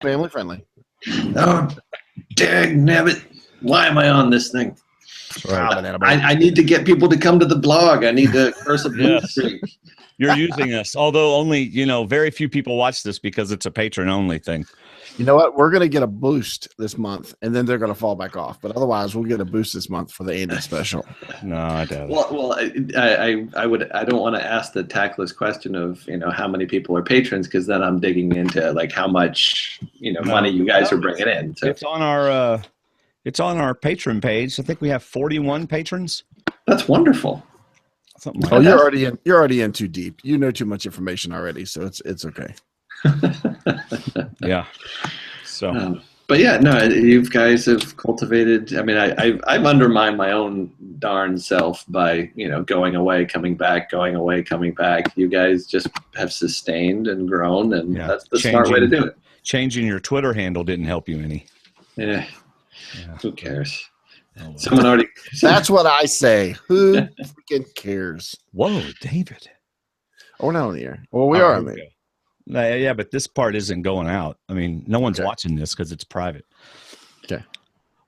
family friendly. Oh, dang nabbit. Why am I on this thing? Right. I need to get people to come to the blog. I need to curse a blue streak. You're using us, although only, very few people watch this because it's a patron only thing. You know what? We're going to get a boost this month, and then they're going to fall back off. But otherwise, we'll get a boost this month for the Andy special. No, I doubt it. Well, I don't want to ask the tactless question of, how many people are patrons, because then I'm digging into like how much, money you guys are bringing in. So. It's on our patron page. I think we have 41 patrons. That's wonderful. Something like that. You're already in too deep. You know too much information already, so it's okay. Yeah. So, but yeah, no, you guys have cultivated. I mean, I've undermined my own darn self by going away, coming back, going away, coming back. You guys just have sustained and grown, and that's the smart way to do it. Changing your Twitter handle didn't help you any. Yeah. Who cares? Someone already. That's what I say. Who freaking cares? Whoa, David. Oh, we're not on the air. Well, we are on the air. Yeah, but this part isn't going out. I mean, no one's watching this because it's private. Okay.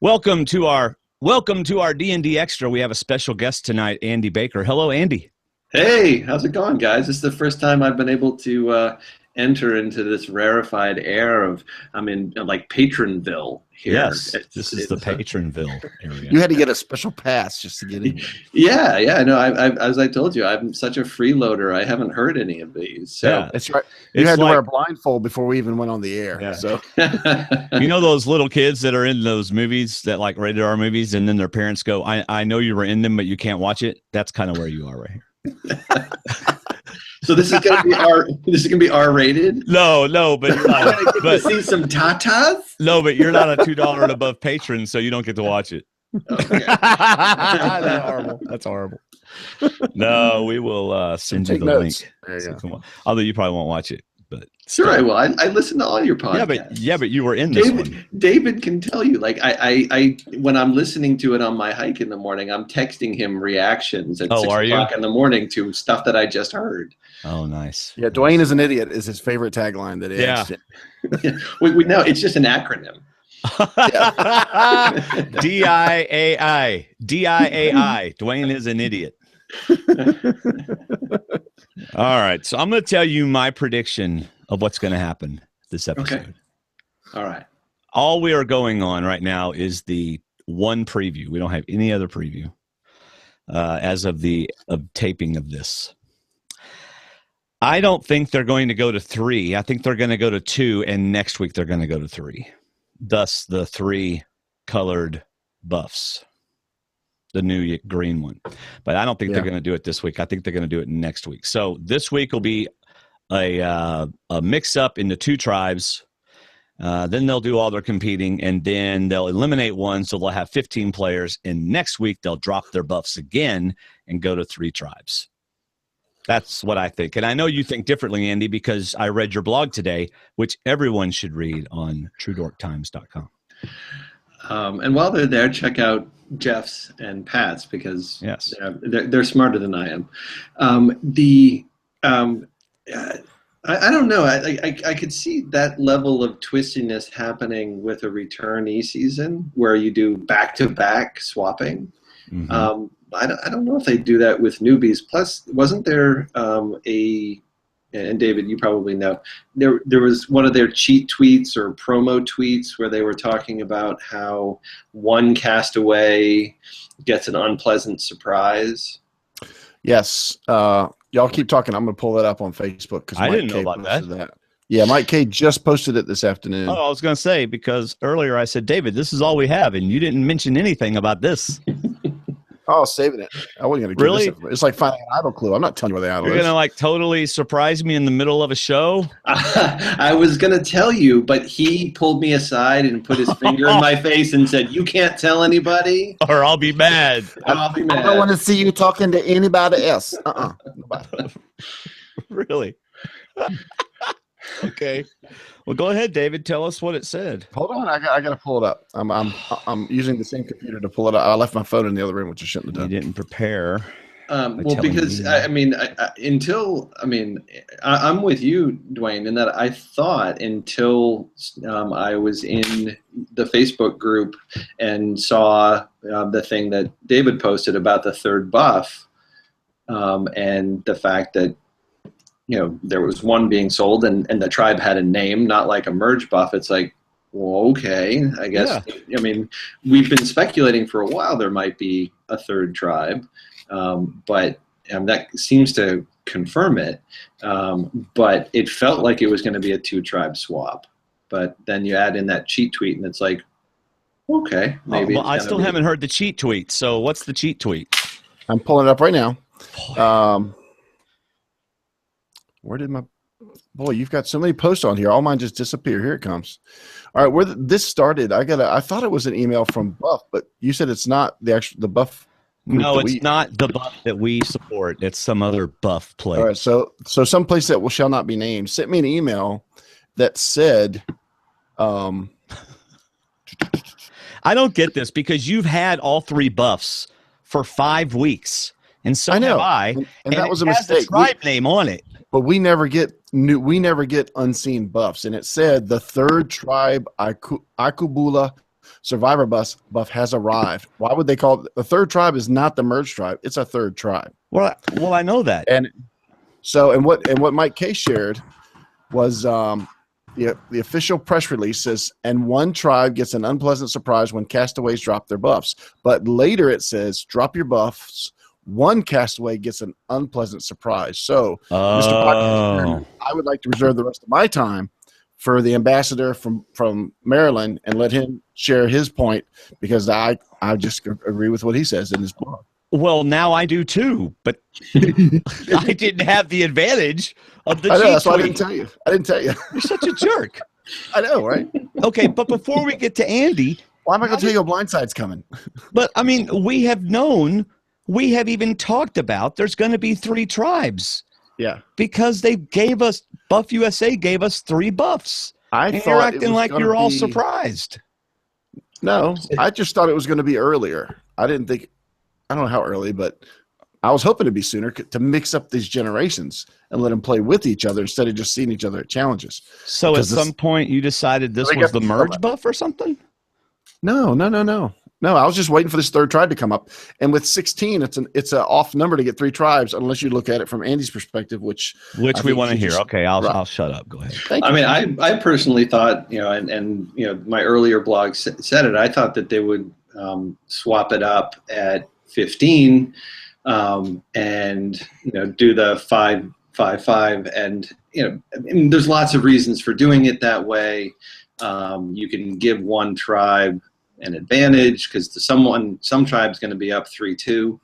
Welcome to our D&D Extra. We have a special guest tonight, Andy Baker. Hello, Andy. Hey, how's it going, guys? This is the first time I've been able to enter into this rarefied air of I'm in like Patronville here. Yes, this is the Patronville area. You had to get a special pass just to get in. Yeah. No, I as I told you, I'm such a freeloader. I haven't heard any of these. So yeah, that's right. You had to wear a blindfold before we even went on the air. Yeah. So those little kids that are in those movies that like rated R movies, and then their parents go, "I know you were in them, but you can't watch it." That's kind of where you are right here. So this is gonna be R-rated. No, but you're not, but see some tatas. No, but you're not a $2 and above patron, so you don't get to watch it. Okay. That's horrible. No, we will send you the link. So although you probably won't watch it, but sure I will. I listen to all your podcasts. Yeah, but you were in this one. David can tell you. Like I when I'm listening to it on my hike in the morning, I'm texting him reactions at 6 o'clock in the morning to stuff that I just heard. Oh, nice. Yeah, Dwayne is an idiot is his favorite tagline that we know it's just an acronym. DIAI. Dwayne is an idiot. All right, so I'm going to tell you my prediction of what's going to happen this episode. Okay. All right. All we are going on right now is the one preview. We don't have any other preview as of the taping of this. I don't think they're going to go to 3. I think they're going to go to 2, and next week they're going to go to 3. Thus, the 3 colored buffs, the new green one. But I don't think they're going to do it this week. I think they're going to do it next week. So this week will be a mix-up into 2 tribes. Then they'll do all their competing, and then they'll eliminate one, so they'll have 15 players. And next week they'll drop their buffs again and go to 3 tribes. That's what I think. And I know you think differently, Andy, because I read your blog today, which everyone should read on truedorktimes.com. And while they're there, check out Jeff's and Pat's, because they're smarter than I am. I don't know. I could see that level of twistiness happening with a returnee season where you do back-to-back swapping. Mm-hmm. I don't know if they do that with newbies. Plus, wasn't there and David, you probably know, there was one of their cheat tweets or promo tweets where they were talking about how one castaway gets an unpleasant surprise. Yes. Y'all keep talking. I'm going to pull that up on Facebook. I didn't know about that. Yeah, Mike K just posted it this afternoon. Oh, I was going to say, because earlier I said, David, this is all we have, and you didn't mention anything about this. Oh, saving it. I wasn't going to give this. It's like finding an idol clue. I'm not telling you where the idol is. You're going to totally surprise me in the middle of a show? I was going to tell you, but he pulled me aside and put his finger in my face and said, "You can't tell anybody, or I'll be mad." I'll be mad. I don't want to see you talking to anybody else. Really? Okay. Well, go ahead, David. Tell us what it said. Hold on, I got to pull it up. I'm using the same computer to pull it up. I left my phone in the other room, which I shouldn't have done. You didn't prepare. Well, because I'm with you, Dwayne, in that I thought until I was in the Facebook group and saw the thing that David posted about the third buff, and the fact that there was one being sold and the tribe had a name, not like a merge buff. It's like, well, okay, I guess. Yeah. I mean, we've been speculating for a while there might be a third tribe, but that seems to confirm it. But it felt like it was going to be a 2-tribe swap. But then you add in that cheat tweet, and it's like, okay, maybe. I still haven't heard the cheat tweet. So what's the cheat tweet? I'm pulling it up right now. Where did my boy? You've got so many posts on here. All mine just disappear. Here it comes. All right, where this started? I thought it was an email from Buff, but you said it's not the Buff. No, it's not the Buff that we support. It's some other Buff place. All right, so some place that shall not be named sent me an email that said, I don't get this because you've had all 3 buffs for 5 weeks, and so have I. And that was a mistake. The tribe name on it. But we never get unseen buffs, and it said the third tribe Akubula survivor buff has arrived. Why would they call it? The third tribe is not the merge tribe; it's a third tribe. Well, I know that. And what Mike K shared was the official press release says, and one tribe gets an unpleasant surprise when castaways drop their buffs. But later it says, drop your buffs. One castaway gets an unpleasant surprise. So, Mr. Podcast, I would like to reserve the rest of my time for the ambassador from Maryland and let him share his point, because I just agree with what he says in his blog. Well, now I do too, but I didn't have the advantage of the cheat tweet. That's why I didn't tell you. You're such a jerk. I know, right? Okay, but before we get to Andy, why am I going to tell you a blindside's coming? But I mean, we have even talked about there's going to be 3 tribes. Yeah, because they gave us Buff USA gave us 3 buffs. You're acting like you're all surprised. No, I just thought it was going to be earlier. I don't know how early, but I was hoping to be sooner to mix up these generations and let them play with each other instead of just seeing each other at challenges. So at some point you decided this was the merge buff or something? No. I was just waiting for this third tribe to come up. And with 16, it's an off number to get 3 tribes unless you look at it from Andy's perspective, which we want to hear. Okay, I'll shut up. Go ahead. I mean, I personally thought, and my earlier blog said it. I thought that they would swap it up at 15, and do the 5-5-5, and I mean, there's lots of reasons for doing it that way. You can give one tribe an advantage because some tribe's going to be up 3-2,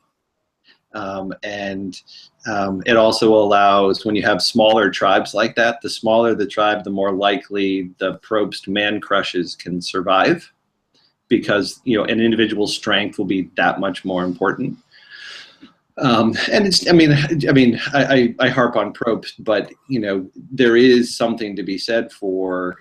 and it also allows, when you have smaller tribes like that, the smaller the tribe, the more likely the Probst man crushes can survive, because an individual's strength will be that much more important. And it's, I mean, I harp on Probst, but there is something to be said for,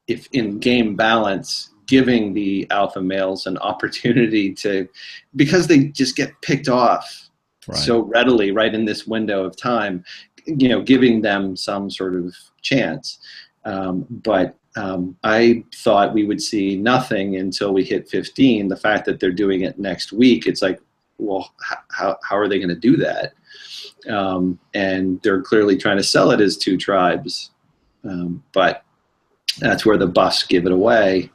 if in game balance, giving the alpha males an opportunity to, because they just get picked off so readily right in this window of time, giving them some sort of chance. But I thought we would see nothing until we hit 15. The fact that they're doing it next week, it's like, well, how are they going to do that? And they're clearly trying to sell it as 2 tribes, but that's where the buffs give it away.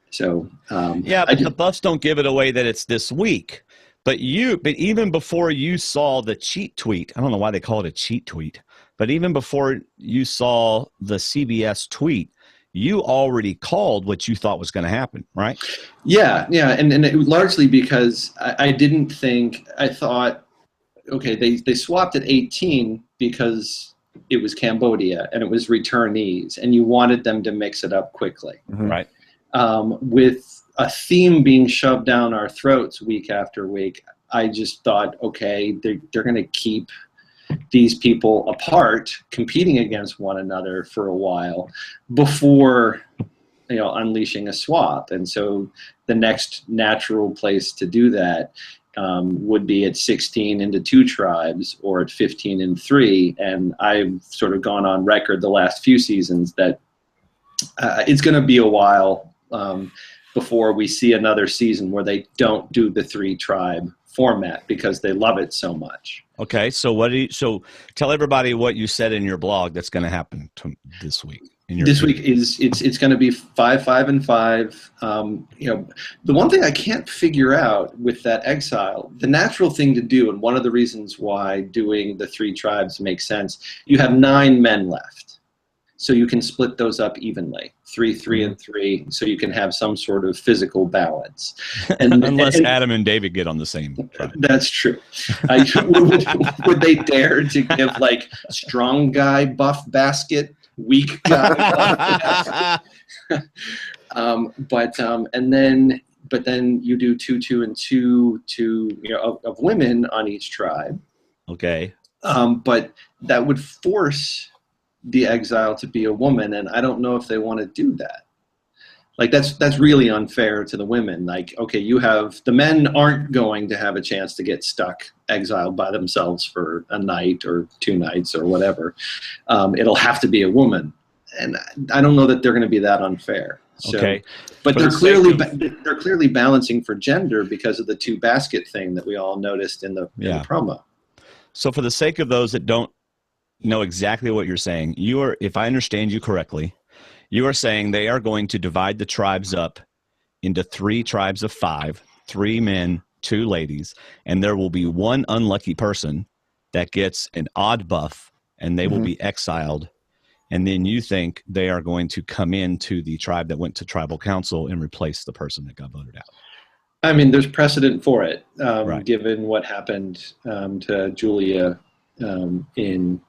So but the buffs don't give it away that it's this week. But even before you saw the cheat tweet, I don't know why they call it a cheat tweet, but even before you saw the CBS tweet, you already called what you thought was going to happen, right? Yeah, and it was largely because I thought, okay, they swapped at 18 because it was Cambodia and it was returnees, and you wanted them to mix it up quickly. Mm-hmm. Right. With a theme being shoved down our throats week after week, I just thought, okay, they're going to keep these people apart, competing against one another for a while before unleashing a swap. And so the next natural place to do that would be at 16 into 2 tribes or at 15 in 3. And I've sort of gone on record the last few seasons that it's going to be a while before we see another season where they don't do the 3 tribe format because they love it so much. Okay, so tell everybody what you said in your blog that's going to happen this week. This week it's going to be 5, 5, and 5. The one thing I can't figure out with that exile, the natural thing to do, and one of the reasons why doing the 3 tribes makes sense, you have 9 men left, so you can split those up evenly, 3, 3, and 3, so you can have some sort of physical balance. And unless Adam and David get on the same tribe. That's true. Would they dare to give like strong guy buff basket? Weak guy. But then you do 2, 2, and 2 of women on each tribe. Okay. But that would force the exile to be a woman, and I don't know if they want to do that. Like that's really unfair to the women. Like, okay, the men aren't going to have a chance to get stuck exiled by themselves for a night or 2 nights or whatever. It'll have to be a woman, and I don't know that they're going to be that unfair. So, okay, but they're clearly balancing for gender because of the 2 basket thing that we all noticed in the promo. So, for the sake of those that don't know exactly what you're saying, if I understand you correctly, you are saying they are going to divide the tribes up into 3 tribes of 5, 3 men, 2 ladies, and there will be 1 unlucky person that gets an odd buff, and they will be exiled. And then you think they are going to come into the tribe that went to tribal council and replace the person that got voted out. I mean, there's precedent for it, Right. given what happened to Julia in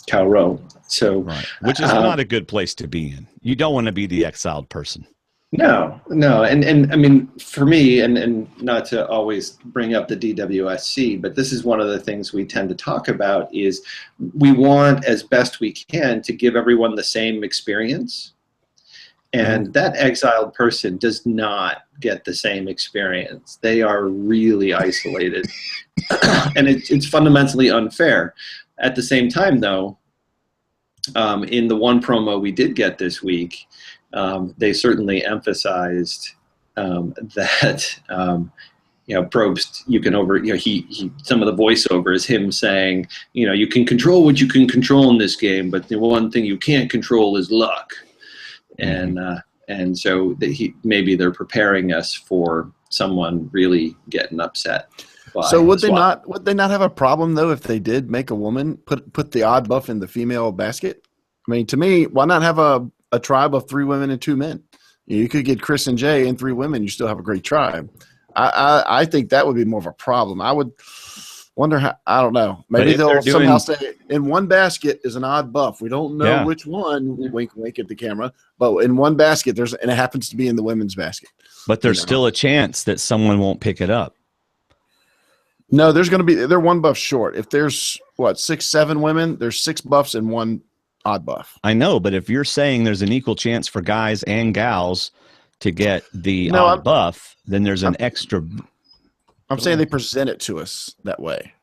Calro. So, right. Which is not a good place to be in. You don't want to be the exiled person. No. And I mean, for me, and not to always bring up the DWSC, but this is one of the things we tend to talk about is we want, as best we can, to give everyone the same experience. And that exiled person does not get the same experience. They are really isolated. And it's fundamentally unfair. At the same time, though, in the one promo we did get this week, they certainly emphasized that Probst, you can some of the voiceover is him saying, you can control what you can control in this game, but the one thing you can't control is luck. And so maybe they're preparing us for someone really getting upset. So would they not have a problem though if they did make a woman put the odd buff in the female basket? I mean, to me, why not have a tribe of 3 women and 2 men? You could get Chris and Jay and 3 women. You still have a great tribe. I think that would be more of a problem. I would wonder how. I don't know. Maybe they'll somehow say in one basket is an odd buff. We don't know which one. Wink, wink at the camera. But in one basket, and it happens to be in the women's basket. But there's still a chance that someone won't pick it up. No, they're 1 buff short. If there's 6, 7 women, there's 6 buffs and 1 odd buff. I know, but if you're saying there's an equal chance for guys and gals to get the odd buff, then there's an extra. I'm saying they present it to us that way,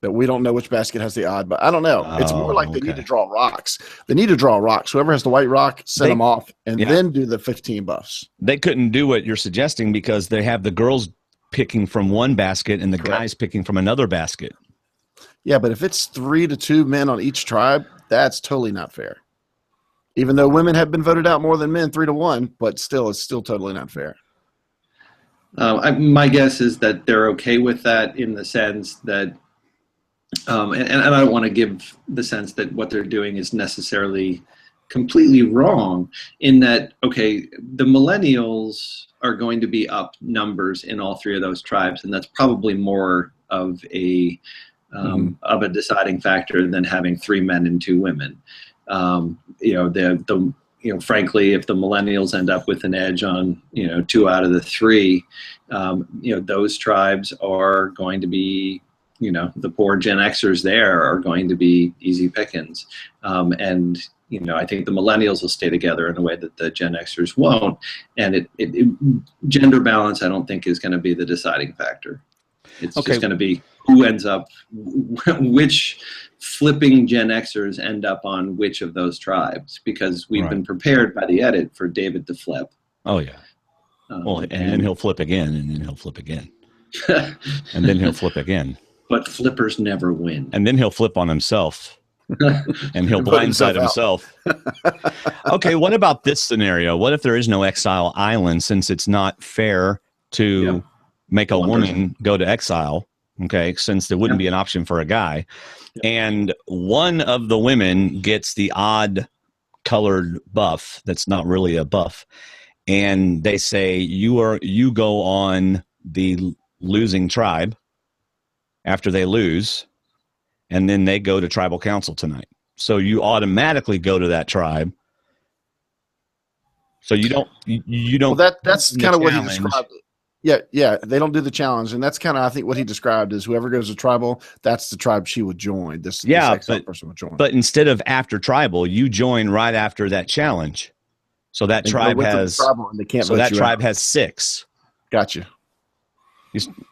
that we don't know which basket has the odd buff. I don't know. It's more like they need to draw rocks. They need to draw rocks. Whoever has the white rock, send them off, and then do the 15 buffs. They couldn't do what you're suggesting because they have the girls picking from one basket and the guys picking from another basket. Yeah, but if it's 3 to 2 men on each tribe, that's totally not fair. Even though women have been voted out more than men, 3 to 1, but still, it's still totally not fair. My guess is that they're okay with that in the sense that, and I don't want to give the sense that what they're doing is necessarily completely wrong, in that, okay, the millennials are going to be up numbers in all 3 of those tribes, and that's probably more of a deciding factor than having 3 men and 2 women. Frankly, if the millennials end up with an edge on 2 out of the 3, those tribes are going to be, the poor Gen Xers there are going to be easy pickings, and I think the millennials will stay together in a way that the Gen Xers won't. And gender balance, I don't think, is going to be the deciding factor. It's just going to be who ends up, which flipping Gen Xers end up on which of those tribes, because we've been prepared by the edit for David to flip. Oh, yeah. And then he'll flip again, and then he'll flip again. And then he'll flip again. But flippers never win. And then he'll flip on himself. And he'll blindside himself. Okay, what about this scenario? What if there is no exile island, since it's not fair to make a woman go to exile, okay, since there wouldn't be an option for a guy. And one of the women gets the odd colored buff that's not really a buff. And they say, you go on the losing tribe after they lose, and then they go to tribal council tonight. So you automatically go to that tribe. So you don't. Well, that's kind of what he described. Yeah, they don't do the challenge, and that's kind of, I think, what he described is whoever goes to tribal, that's the tribe she would join. This person would join. But instead of after tribal, you join right after that challenge. So that tribe has has 6. Gotcha.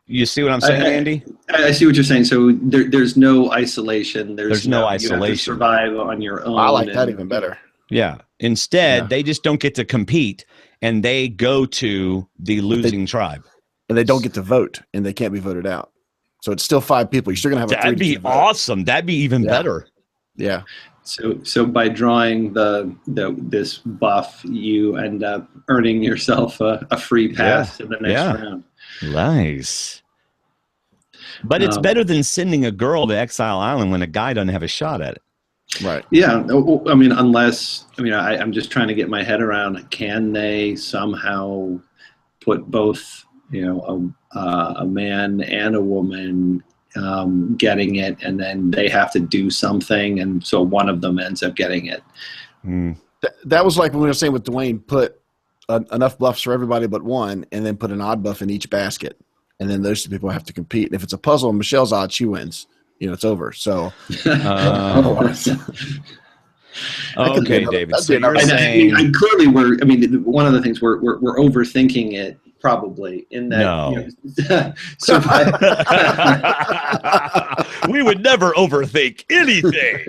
You see what I'm saying, Andy? I see what you're saying. So there's no isolation. There's no isolation. You have to survive on your own. I like that even better. Yeah. Instead, they just don't get to compete, and they go to the losing tribe. And they don't get to vote, and they can't be voted out. So it's still 5 people. You're still going to have That'd be awesome. That'd be even better. Yeah. So by drawing this buff, you end up earning yourself a free pass to the next round. Nice. But it's better than sending a girl to Exile Island when a guy doesn't have a shot at it. Right. Yeah. I mean, I'm just trying to get my head around, can they somehow put both, a man and a woman getting it, and then they have to do something, and so one of them ends up getting it. That was like when we were saying with Dwayne, put enough buffs for everybody but one, and then put an odd buff in each basket, and then those 2 people have to compete. And if it's a puzzle and Michelle's odd, she wins. It's over. So okay, David. So you're saying, and clearly one of the things we're overthinking it, probably, in that. We would never overthink anything.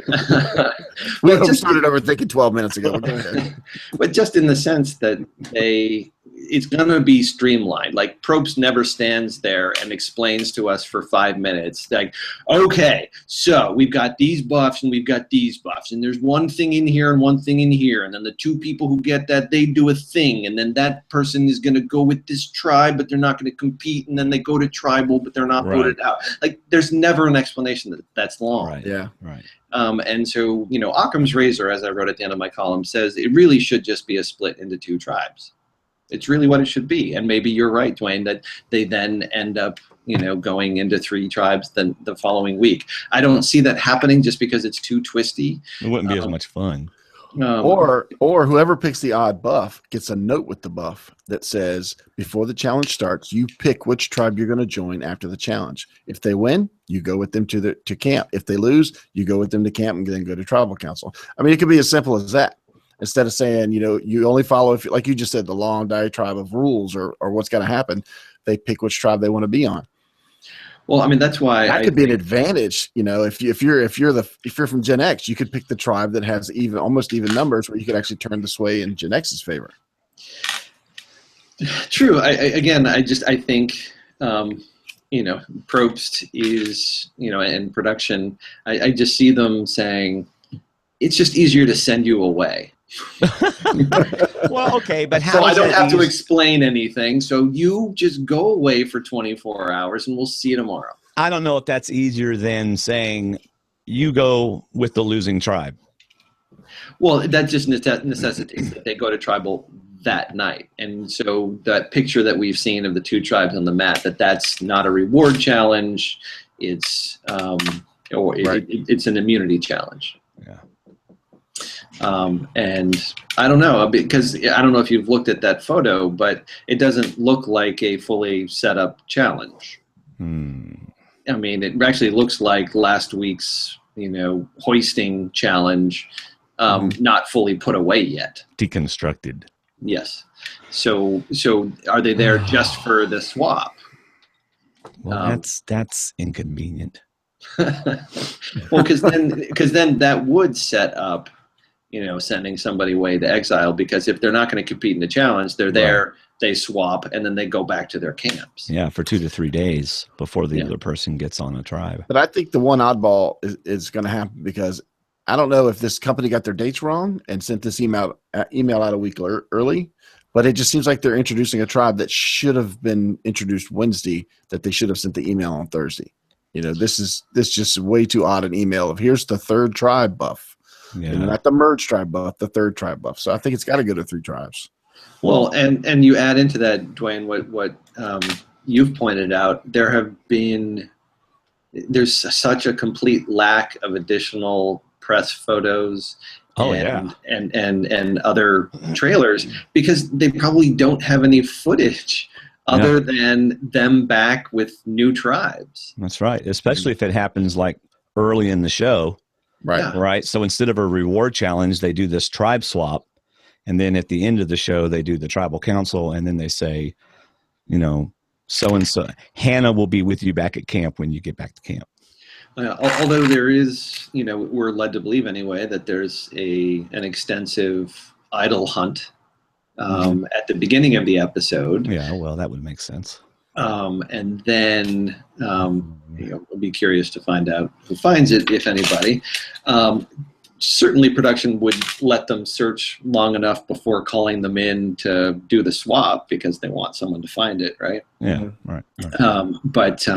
We started overthinking 12 minutes ago. But just in the sense that it's going to be streamlined. Like, Probst never stands there and explains to us for 5 minutes, like, okay, so we've got these buffs and we've got these buffs, and there's one thing in here and one thing in here, and then the 2 people who get that, they do a thing, and then that person is going to go with this tribe, but they're not going to compete, and then they go to tribal, but they're not voted out. Like, there's never an explanation that's long. Right. Yeah. Right. And so, Occam's razor, as I wrote at the end of my column, says it really should just be a split into 2 tribes. It's really what it should be. And maybe you're right, Dwayne, that they then end up, going into 3 tribes then the following week. I don't see that happening just because it's too twisty. It wouldn't be as much fun. Or whoever picks the odd buff gets a note with the buff that says, before the challenge starts, you pick which tribe you're going to join after the challenge. If they win, you go with them to camp. If they lose, you go with them to camp and then go to tribal council. I mean, it could be as simple as that. Instead of saying, you only follow, if, like you just said, the long diatribe of rules or what's going to happen, they pick which tribe they want to be on. Well, I mean, that's why that could be an advantage. If you're from Gen X, you could pick the tribe that has almost even numbers, where you could actually turn the sway in Gen X's favor. True. I think Probst is, and production. I just see them saying it's just easier to send you away. Well, okay, but how? So I don't have to explain anything. So you just go away for 24 hours, and we'll see you tomorrow. I don't know if that's easier than saying you go with the losing tribe. Well, that just necessitates that they go to tribal that night, and so that picture that we've seen of the 2 tribes on the map, that's not a reward challenge. It's it's an immunity challenge. Yeah. And I don't know, because I don't know if you've looked at that photo, but it doesn't look like a fully set up challenge. I mean, it actually looks like last week's, hoisting challenge, not fully put away yet. Deconstructed. Yes. So are they there just for the swap? Well, that's inconvenient. Well, because then that would set up, sending somebody away to exile, because if they're not going to compete in the challenge, they're there, they swap, and then they go back to their camps. Yeah, for 2 to 3 days before the other person gets on a tribe. But I think the one oddball is going to happen, because I don't know if this company got their dates wrong and sent this email out a week early, but it just seems like they're introducing a tribe that should have been introduced Wednesday, that they should have sent the email on Thursday. This just way too odd an email of, here's the third tribe buff. Yeah. Not the merge tribe buff, the third tribe buff. So I think it's got to go to 3 tribes. Well, and you add into that, Dwayne, what you've pointed out. There's such a complete lack of additional press photos and other trailers, because they probably don't have any footage other than them back with new tribes. That's right, especially if it happens like early in the show. Right. So instead of a reward challenge, they do this tribe swap. And then at the end of the show, they do the tribal council. And then they say, so-and-so, Hannah will be with you back at camp when you get back to camp. Although there is, we're led to believe anyway, that there's an extensive idol hunt at the beginning of the episode. Yeah, well, that would make sense. And then we'll be curious to find out who finds it, if anybody. Certainly production would let them search long enough before calling them in to do the swap, because they want someone to find it, right? Yeah, right. But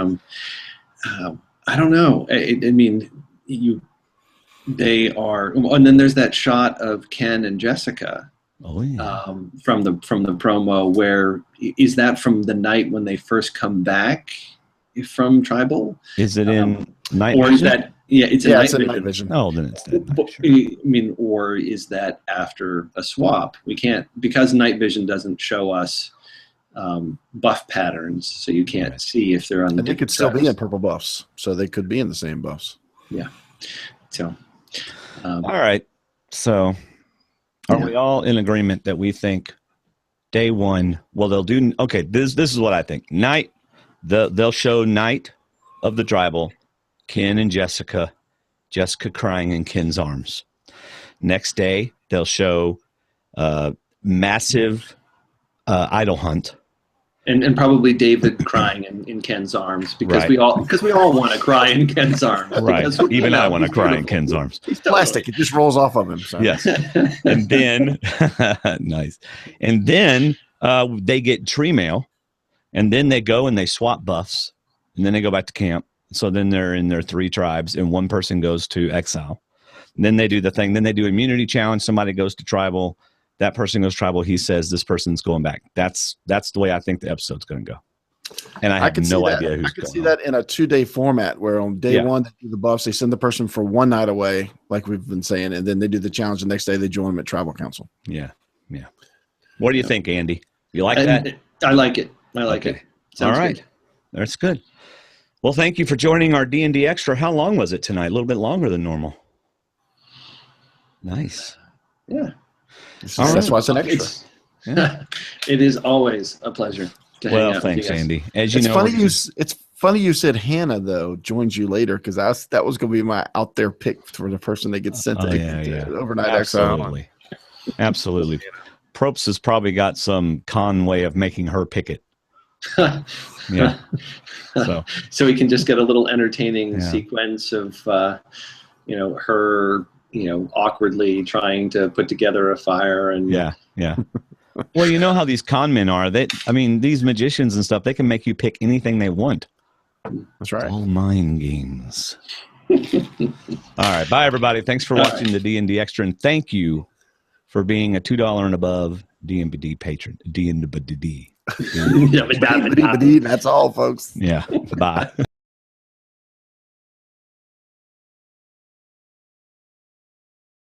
I don't know. They are, and then there's that shot of Ken and Jessica. Oh, yeah. From the promo, where is that from the night when they first come back from tribal? Is it in night or vision? Is that it's in night vision. Oh, then it's that. Sure. Or is that after a swap? We can't, because night vision doesn't show us buff patterns, so you can't see if they're on the. They could still be in purple buffs, so they could be in the same buffs. Yeah. So. All right. So. Are we all in agreement that we think day one? Well, they'll do. Okay, this is what I think. They'll show night of the tribal, Ken and Jessica crying in Ken's arms. Next day, they'll show massive idol hunt. And probably David crying in Ken's arms, because we all want to cry in Ken's arms. Right. Even I want to cry in Ken's arms. He's plastic. It just rolls off of him. So. Yes. And then nice. And then they get tree mail, and then they go and they swap buffs, and then they go back to camp. So then they're in their 3 tribes, and one person goes to exile. And then they do the thing. Then they do immunity challenge. Somebody goes to tribal. That person goes tribal. He says this person's going back. That's the way I think the episode's going to go. And I have no idea who's going. I could see that in a 2-day format, where on day 1 they do the buffs. They send the person for 1 night away, like we've been saying, and then they do the challenge. The next day they join them at tribal council. Yeah. What do you think, Andy? You like that? I like it. It. Sounds all right. Good. That's good. Well, thank you for joining our D&D Extra. How long was it tonight? A little bit longer than normal. Nice. Yeah. That's why it's an extra. It is always a pleasure to hang out thanks, with you guys. Andy. It's funny you said Hannah, though, joins you later, because that was going to be my out there pick for the person that gets sent to overnight exile. Absolutely. Probst has probably got some con way of making her pick it. Yeah. So we can just get a little entertaining sequence of her awkwardly trying to put together a fire and Well, you know how these con men are. These magicians and stuff, they can make you pick anything they want. That's right. All mind games. All right. Bye, everybody. Thanks for watching the D&D Extra, and thank you for being a $2 and above D&D patron. D&D. That's all, folks. Yeah. Bye.